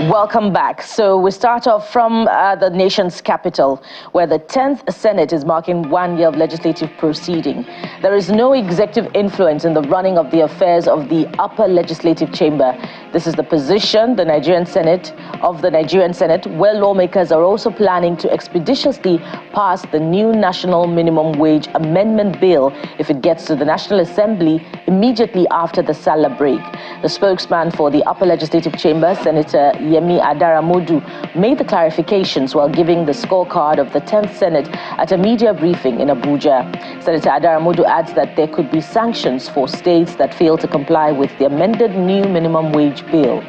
Welcome back. So we start off from the nation's capital, where the 10th Senate is marking 1 year of legislative proceeding. There is no executive influence in the running of the affairs of the upper legislative chamber. This is the position of the Nigerian Senate, where lawmakers are also planning to expeditiously pass the new National Minimum Wage Amendment Bill if it gets to the National Assembly immediately after the Salah break. The spokesman for the upper legislative chamber, Senator Yemi Adaramodu, made the clarifications while giving the scorecard of the 10th Senate at a media briefing in Abuja. Senator Adaramodu adds that there could be sanctions for states that fail to comply with the amended new minimum wage bill.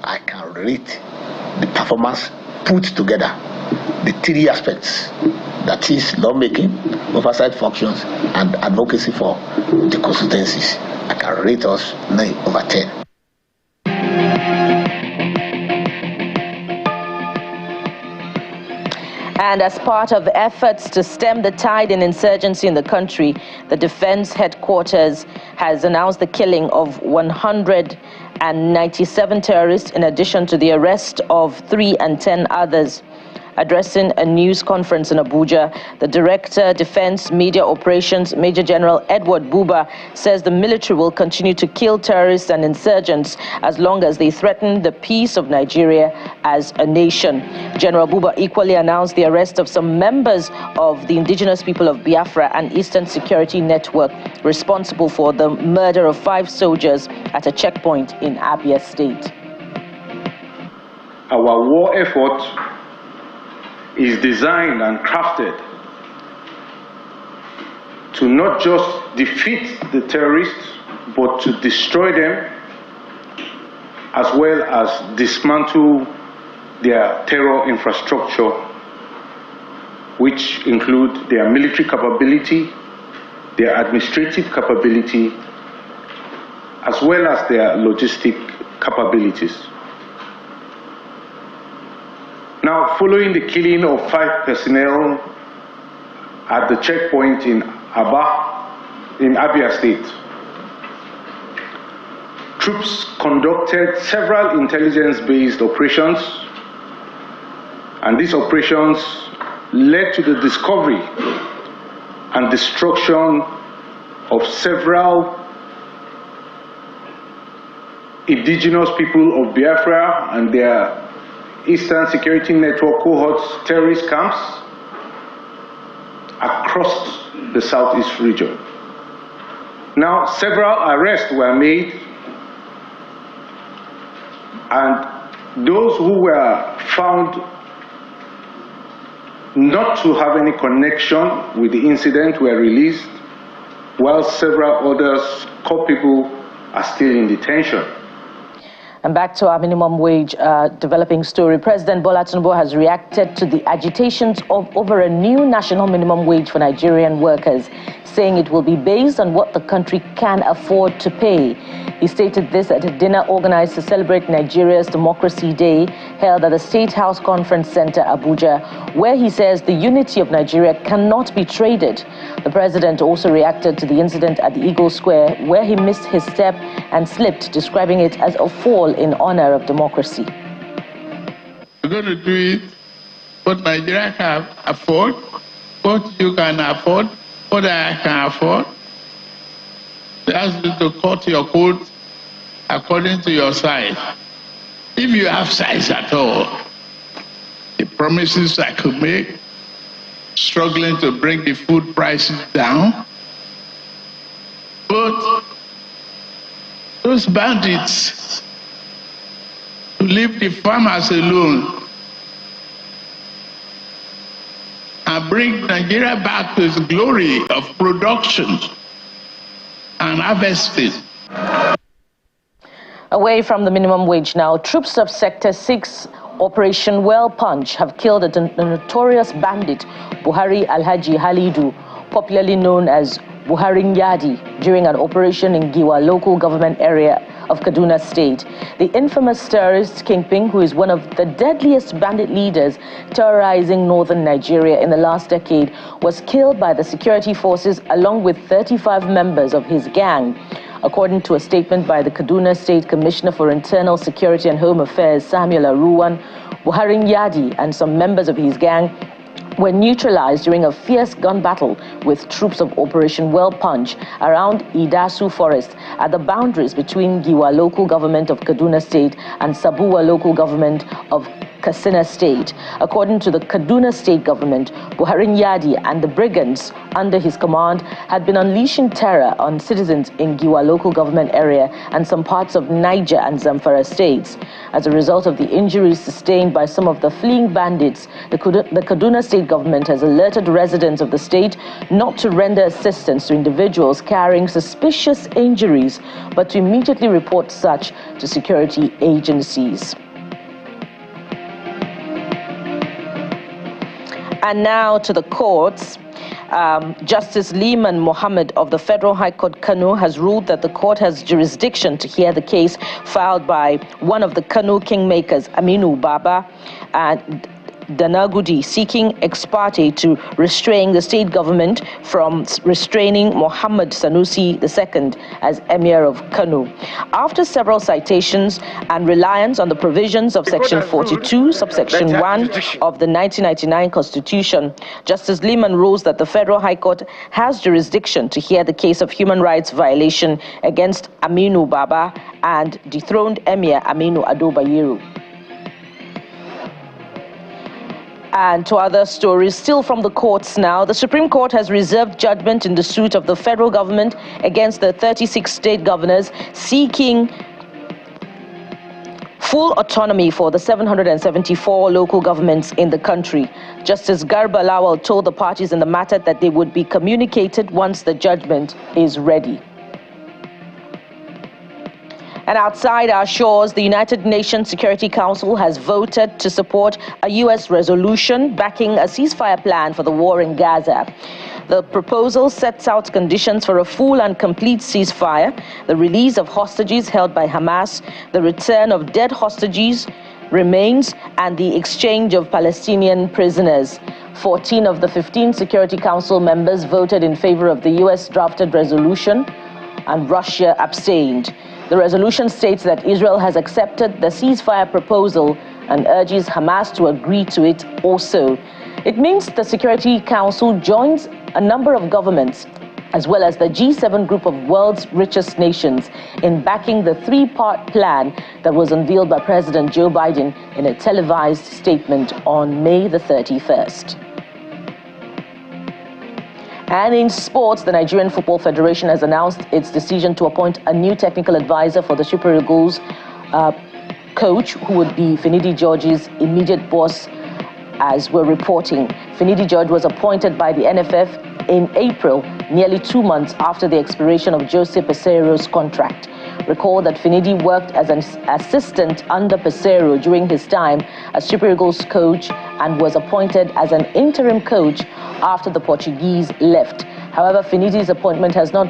I can rate the performance put together, the three aspects, that is lawmaking, oversight functions, and advocacy for the constituencies. I can rate us 9/10. And as part of efforts to stem the tide in insurgency in the country, the defense headquarters has announced the killing of 197 terrorists in addition to the arrest of 3 and 10 others. Addressing a news conference in Abuja, the Director, Defense Media Operations, Major General Edward Buba, says the military will continue to kill terrorists and insurgents as long as they threaten the peace of Nigeria as a nation. General Buba equally announced the arrest of some members of the indigenous people of Biafra and Eastern Security Network responsible for the murder of 5 soldiers at a checkpoint in Abia State. Our war effort is designed and crafted to not just defeat the terrorists, but to destroy them, as well as dismantle their terror infrastructure, which include their military capability, their administrative capability, as well as their logistic capabilities. Now, following the killing of 5 personnel at the checkpoint in Abia State, troops conducted several intelligence-based operations, and these operations led to the discovery and destruction of several indigenous people of Biafra and their Eastern Security Network cohorts terrorist camps across the southeast region. Now, several arrests were made, and those who were found not to have any connection with the incident were released, while several others culpable are still in detention. And back to our minimum wage developing story. President Bola Tinubu has reacted to the agitations over a new national minimum wage for Nigerian workers, saying it will be based on what the country can afford to pay. He stated this at a dinner organized to celebrate Nigeria's Democracy Day, held at the State House Conference Center, Abuja, where he says the unity of Nigeria cannot be traded. The president also reacted to the incident at the Eagle Square, where he missed his step and slipped, describing it as a fall in honor of democracy. We're going to do it what Nigeria can afford, what you can afford, what I can afford. They ask you to cut your coat according to your size. If you have size at all, the promises I could make, struggling to bring the food prices down, but those bandits to leave the farmers alone and bring Nigeria back to its glory of production and harvesting. Away from the minimum wage now, troops of Sector 6 Operation Well Punch have killed a notorious bandit, Buhari Alhaji Halidu, popularly known as Buhari Yadi, during an operation in Giwa local government area of Kaduna State. The infamous terrorist kingpin, who is one of the deadliest bandit leaders terrorizing northern Nigeria in the last decade, was killed by the security forces along with 35 members of his gang. According to a statement by the Kaduna State Commissioner for Internal Security and Home Affairs, Samuel Aruwan, Buhari Yadi and some members of his gang were neutralized during a fierce gun battle with troops of Operation Well Punch around Idasu Forest at the boundaries between Giwa local government of Kaduna State and Sabuwa local government of Katsina State. According to the Kaduna State government, Buhari Yadi and the brigands under his command had been unleashing terror on citizens in Giwa local government area and some parts of Niger and Zamfara states. As a result of the injuries sustained by some of the fleeing bandits, the Kaduna State government has alerted residents of the state not to render assistance to individuals carrying suspicious injuries, but to immediately report such to security agencies. And now to the courts. Justice Liman Mohammed of the Federal High Court Kano has ruled that the court has jurisdiction to hear the case filed by one of the Kano kingmakers, Aminu Baba, and Danagudi, seeking ex parte to restrain the state government from restraining Muhammad Sanusi II as Emir of Kano. After several citations and reliance on the provisions of Section 42, subsection 1 of the 1999 Constitution, Justice Liman rules that the Federal High Court has jurisdiction to hear the case of human rights violation against Aminu Baba and dethroned Emir Aminu Ado Bayero. And to other stories, still from the courts now, the Supreme Court has reserved judgment in the suit of the federal government against the 36 state governors seeking full autonomy for the 774 local governments in the country. Justice Garba Lawal told the parties in the matter that they would be communicated once the judgment is ready. And outside our shores, the United Nations Security Council has voted to support a U.S. resolution backing a ceasefire plan for the war in Gaza. The proposal sets out conditions for a full and complete ceasefire, the release of hostages held by Hamas, the return of dead hostages, remains, and the exchange of Palestinian prisoners. 14 of the 15 Security Council members voted in favor of the U.S. drafted resolution, and Russia abstained. The resolution states that Israel has accepted the ceasefire proposal and urges Hamas to agree to it also. It means the Security Council joins a number of governments, as well as the G7 group of world's richest nations, in backing the three-part plan that was unveiled by President Joe Biden in a televised statement on May the 31st. And in sports, the Nigerian Football Federation has announced its decision to appoint a new technical advisor for the Super Eagles coach, who would be Finidi George's immediate boss, as we're reporting. Finidi George was appointed by the NFF in April, nearly 2 months after the expiration of Jose Peseiro's contract. Recall that Finidi worked as an assistant under Peseiro during his time as Super Eagles coach and was appointed as an interim coach after the Portuguese left. However, Finidi's appointment has not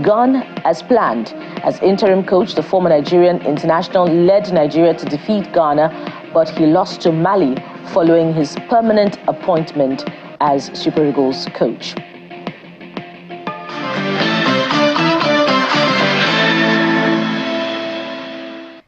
gone as planned. As interim coach, the former Nigerian international led Nigeria to defeat Ghana, but he lost to Mali following his permanent appointment as Super Eagles coach.